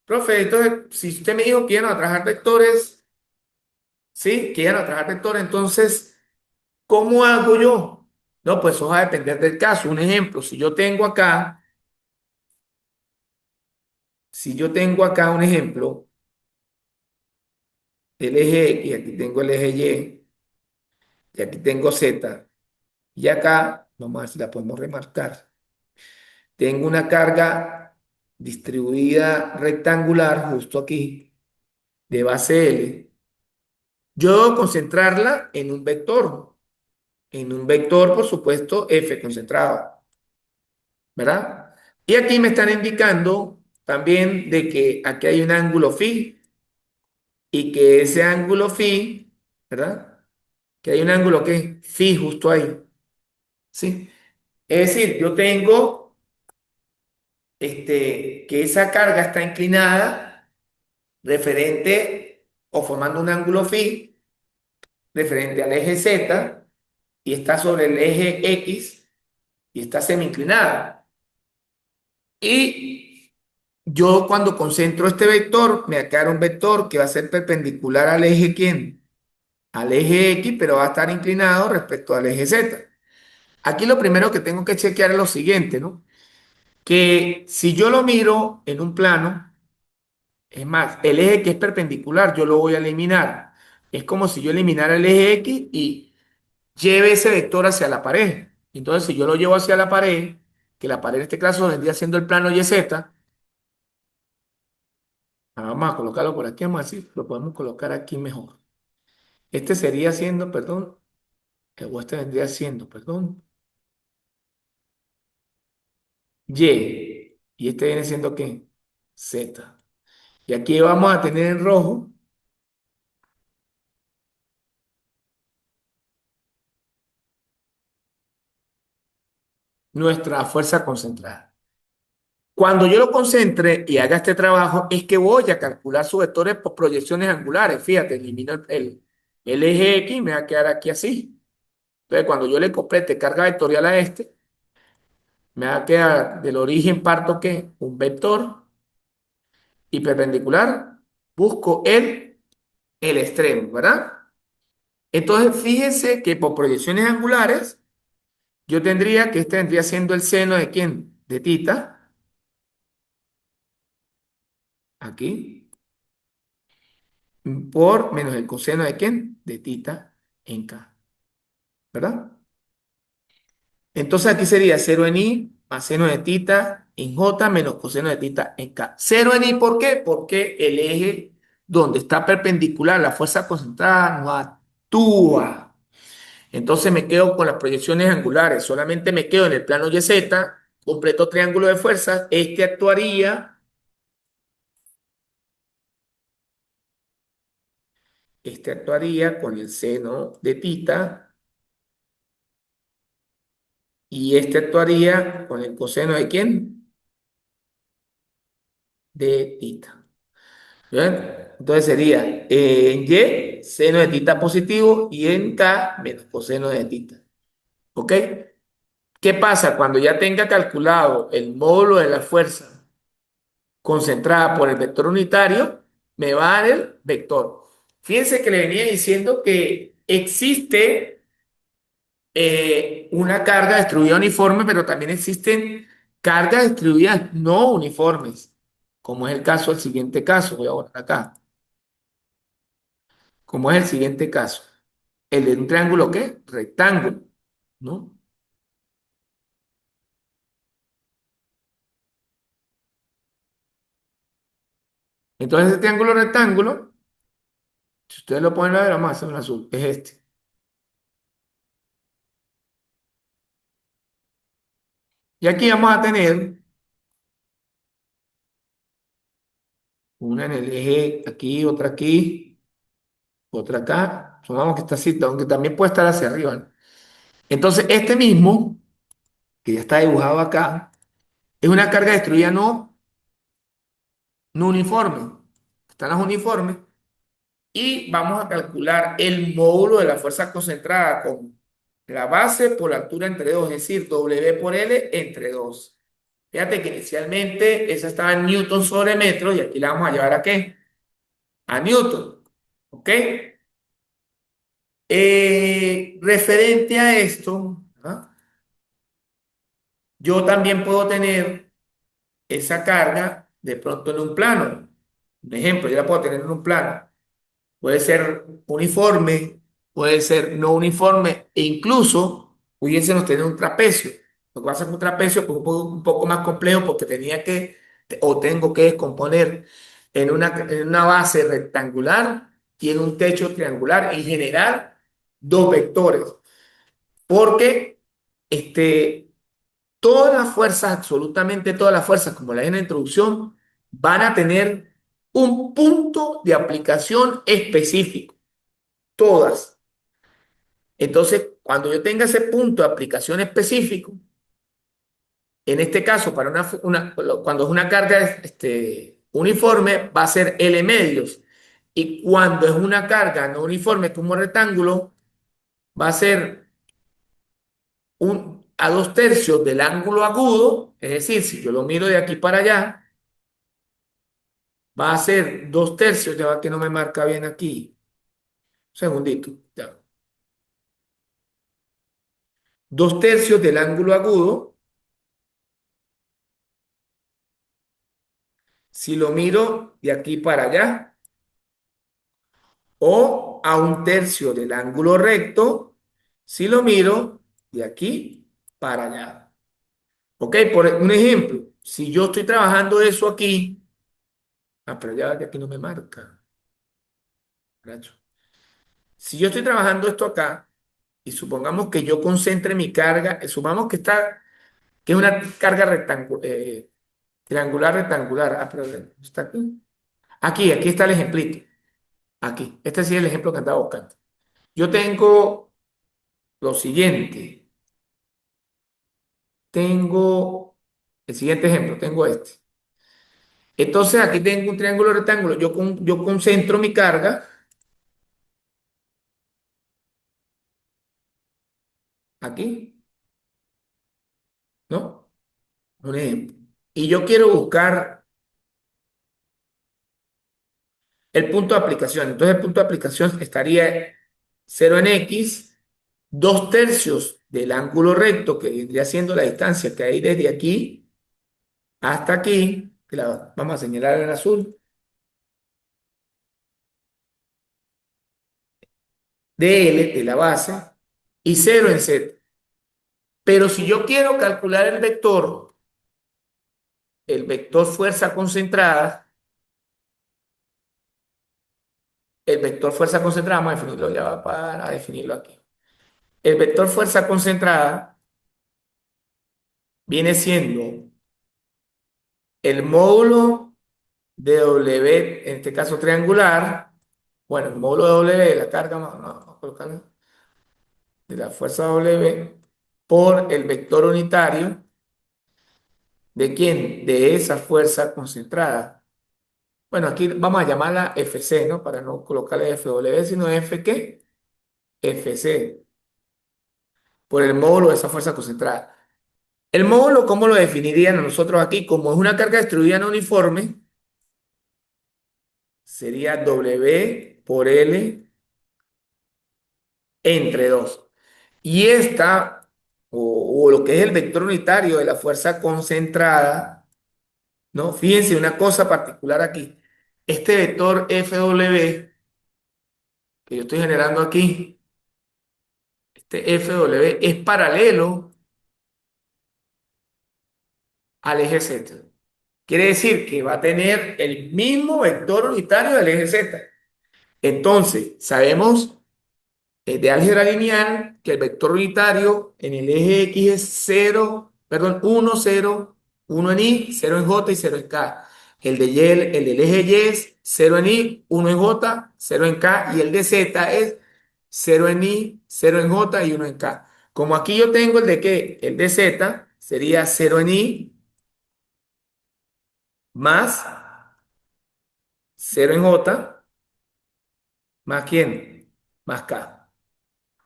S1: Profe, entonces, si usted me dijo que iban a trabajar vectores, ¿sí? Que iban a trabajar vectores, entonces, ¿cómo hago yo? No, pues eso va a depender del caso. Un ejemplo, si yo tengo acá un ejemplo, el eje X, aquí tengo el eje Y, y aquí tengo Z, y acá, vamos a ver si la podemos remarcar. Tengo una carga distribuida rectangular justo aquí, de base L. Yo debo concentrarla en un vector, por supuesto, F concentrado, ¿verdad? Y aquí me están indicando también de que aquí hay un ángulo phi y que ese ángulo phi, ¿verdad? Que hay un ángulo que phi justo ahí, ¿sí? Es decir, yo tengo que esa carga está inclinada referente o formando un ángulo phi referente al eje Z y está sobre el eje X y está semi inclinada. Y yo cuando concentro este vector, me va a quedar un vector que va a ser perpendicular al eje ¿quién? Al eje X, pero va a estar inclinado respecto al eje Z. Aquí lo primero que tengo que chequear es lo siguiente, ¿no? Que si yo lo miro en un plano, es más, el eje que es perpendicular yo lo voy a eliminar. Es como si yo eliminara el eje X y lleve ese vector hacia la pared. Entonces, si yo lo llevo hacia la pared, que la pared en este caso vendría siendo el plano YZ, vamos a colocarlo por aquí, vamos a decir, lo podemos colocar aquí mejor. Este sería siendo, perdón, o este vendría siendo, perdón, Y. Y este viene siendo ¿qué? Z. Y aquí vamos a tener en rojo nuestra fuerza concentrada. Cuando yo lo concentre y haga este trabajo, es que voy a calcular sus vectores por proyecciones angulares. Fíjate, elimino el eje X y me va a quedar aquí así. Entonces, cuando yo le complete carga vectorial a este, me va a quedar del origen parto que un vector y perpendicular, busco el extremo, ¿verdad? Entonces, fíjense que por proyecciones angulares, yo tendría que este vendría siendo el seno de quién? De tita, aquí, por menos el coseno de quién? De tita en K, ¿verdad? Entonces aquí sería cero en I más seno de tita en J menos coseno de tita en K. Cero en I, ¿por qué? Porque el eje donde está perpendicular la fuerza concentrada no actúa. Entonces me quedo con las proyecciones angulares. Solamente me quedo en el plano YZ, completo triángulo de fuerzas. Este actuaría con el seno de tita y este actuaría con el coseno de quién? De tita. ¿Bien? Entonces sería en Y, seno de tita positivo y en K, menos coseno de tita. ¿Ok? ¿Qué pasa? Cuando ya tenga calculado el módulo de la fuerza concentrada por el vector unitario, me va a dar el vector. Fíjense que le venía diciendo que existe una carga distribuida uniforme, pero también existen cargas distribuidas no uniformes, como es el caso del siguiente caso. Voy a borrar acá. Como es el siguiente caso. El de un triángulo, ¿qué? Rectángulo, ¿no? Entonces, ese triángulo rectángulo, si ustedes lo ponen a ver, vamos a hacer un azul, es este. Y aquí vamos a tener una en el eje aquí, otra acá. Supongamos que está así, aunque también puede estar hacia arriba, ¿no? Entonces, este mismo, que ya está dibujado acá, es una carga destruida no uniforme. Están las uniformes. Y vamos a calcular el módulo de la fuerza concentrada con la base por la altura entre 2, es decir, W por L entre 2. Fíjate que inicialmente esa estaba en Newton sobre metro y aquí la vamos a llevar a ¿qué? A Newton. ¿Ok? Referente a esto, ¿ah? Yo también puedo tener esa carga de pronto en un plano. Un ejemplo, yo la puedo tener en un plano. Puede ser uniforme, puede ser no uniforme, e incluso pudiésemos tener un trapecio. Lo que pasa es que un trapecio pues, un poco más complejo porque tengo que descomponer en una base rectangular y en un techo triangular y generar dos vectores. Porque este, todas las fuerzas, absolutamente todas las fuerzas, como la dije en la introducción, van a tener un punto de aplicación específico, todas. Entonces, cuando yo tenga ese punto de aplicación específico, en este caso, cuando es una carga uniforme, va a ser L medios. Y cuando es una carga no uniforme como rectángulo, va a ser a 2 tercios del ángulo agudo, es decir, si yo lo miro de aquí para allá, va a ser 2 tercios, ya va que no me marca bien aquí. Un segundito, ya. 2 tercios del ángulo agudo, si lo miro de aquí para allá, o a 1 tercio del ángulo recto, si lo miro de aquí para allá. Ok, por un ejemplo, si yo estoy trabajando eso aquí, pero ya va que aquí no me marca, Nacho. Si yo estoy trabajando esto acá, y supongamos que yo concentre mi carga, supongamos que es una carga triangular rectangular. Pero ¿está aquí? Aquí está el ejemplito. Aquí. Este sí es el ejemplo que andaba buscando. Yo tengo lo siguiente. Tengo el siguiente ejemplo. Tengo este. Entonces aquí tengo un triángulo rectángulo. Yo concentro mi carga aquí, ¿no? Un ejemplo. Y yo quiero buscar el punto de aplicación. Entonces el punto de aplicación estaría 0 en X, 2 tercios del ángulo recto, que vendría siendo la distancia que hay desde aquí hasta aquí, que la vamos a señalar en azul, dl de la base, y 0 en Z. Pero si yo quiero calcular el vector fuerza concentrada, vamos a definirlo ya para definirlo aquí. El vector fuerza concentrada viene siendo el módulo de W, en este caso triangular, bueno, el módulo de W de la carga, vamos a colocarlo, de la fuerza W, por el vector unitario, ¿de quién? De esa fuerza concentrada. Bueno, aquí vamos a llamarla FC, ¿no? Para no colocarle FW, sino F ¿qué? FC, por el módulo de esa fuerza concentrada. El módulo, ¿cómo lo definiríamos nosotros aquí? Como es una carga distribuida no uniforme, sería W por L entre 2. Y esta, o lo que es el vector unitario de la fuerza concentrada, ¿no? Fíjense una cosa particular aquí. Este vector FW que yo estoy generando aquí, este FW es paralelo al eje Z. Quiere decir que va a tener el mismo vector unitario del eje Z. Entonces, sabemos de álgebra lineal que el vector unitario en el eje X es 0, perdón, 1, 0, 1 en Y, 0 en J y 0 en K. El de Y, el del eje Y es 0 en Y, 1 en J, 0 en K, y el de Z es 0 en Y, 0 en J y 1 en K. Como aquí yo tengo el de qué, el de Z sería 0 en Y más 0 en J más quién, más K.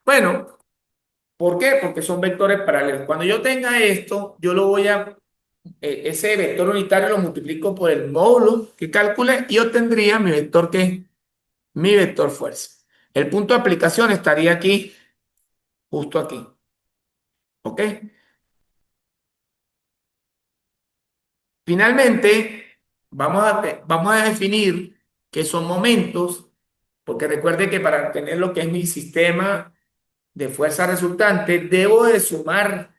S1: Bueno, ¿por qué? Porque son vectores paralelos. Cuando yo tenga esto, yo lo voy a, ese vector unitario lo multiplico por el módulo que calculé y obtendría mi vector que mi vector fuerza. El punto de aplicación estaría aquí, justo aquí. ¿Ok? Finalmente, vamos a definir qué son momentos, porque recuerde que para obtener lo que es mi sistema de fuerza resultante, debo de sumar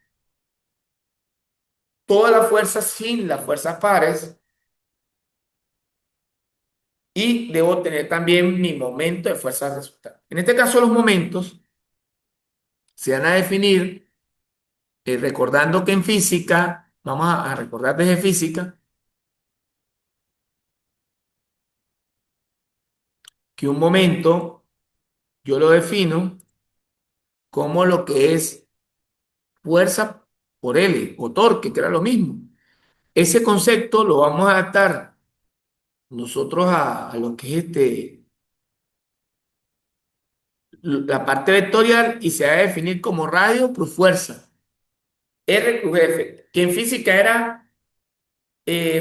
S1: todas las fuerzas sin las fuerzas pares y debo tener también mi momento de fuerza resultante. En este caso, los momentos se van a definir recordando que en física, vamos a recordar desde física, que un momento yo lo defino como lo que es fuerza por L o torque, que era lo mismo. Ese concepto lo vamos a adaptar nosotros a lo que es la parte vectorial y se va a definir como radio plus fuerza. R cruz F, que en física era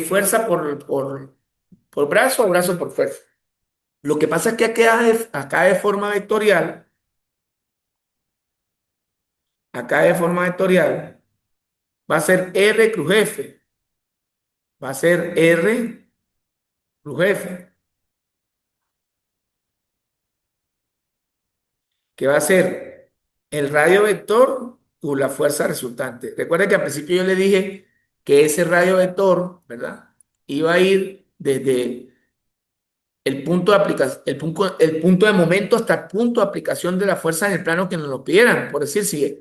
S1: fuerza por brazo o brazo por fuerza. Lo que pasa es que acá de forma vectorial, acá de forma vectorial, va a ser R cruz F, va a ser R cruz F, que va a ser el radio vector o la fuerza resultante. Recuerda que al principio yo le dije que ese radio vector, ¿verdad? Iba a ir desde el punto de aplicación, el punto de momento hasta el punto de aplicación de la fuerza en el plano que nos lo pidieran. Por decir, si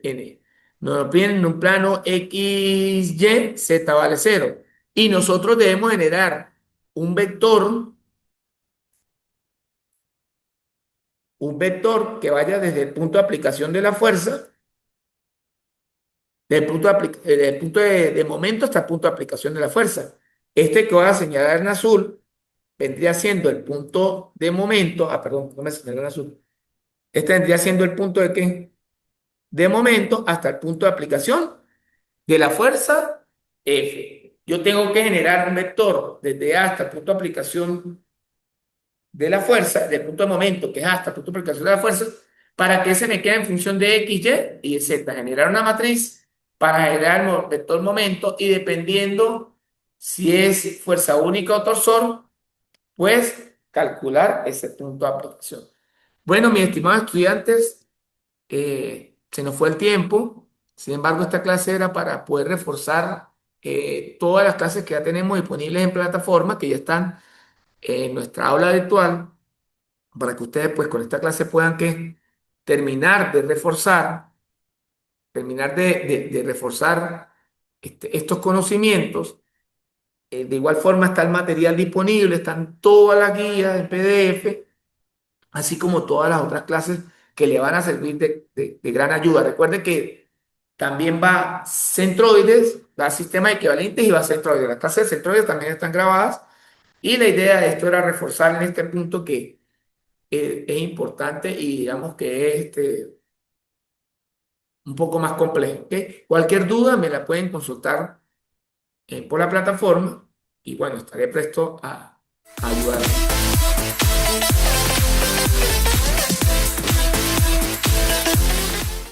S1: nos lo piden en un plano X, Y, Z vale cero. Y nosotros debemos generar un vector, un vector que vaya desde el punto de aplicación de la fuerza, del punto de momento hasta el punto de aplicación de la fuerza. Este que voy a señalar en azul vendría siendo el punto de momento. Ah, perdón, no me señaló en azul. Este vendría siendo el punto de qué? De momento hasta el punto de aplicación de la fuerza F. Yo tengo que generar un vector desde A hasta el punto de aplicación de la fuerza, del punto de momento que es hasta el punto de aplicación de la fuerza, para que se me quede en función de X, Y y Z. Generar una matriz para generar el vector momento y dependiendo si es fuerza única o torsor, pues calcular ese punto de aplicación. Bueno, mis estimados estudiantes, se nos fue el tiempo. Sin embargo, esta clase era para poder reforzar todas las clases que ya tenemos disponibles en plataforma, que ya están en nuestra aula virtual, para que ustedes pues con esta clase puedan que terminar de reforzar, terminar de reforzar estos conocimientos. De igual forma está el material disponible, están todas las guías en PDF, así como todas las otras clases que le van a servir de gran ayuda. Recuerden que también va centroides, va sistema equivalentes y va centroides. Las clases de centroides también están grabadas y la idea de esto era reforzar en este punto que es importante y digamos que es un poco más complejo. ¿Ok? Cualquier duda me la pueden consultar por la plataforma y bueno, estaré presto a ayudarles.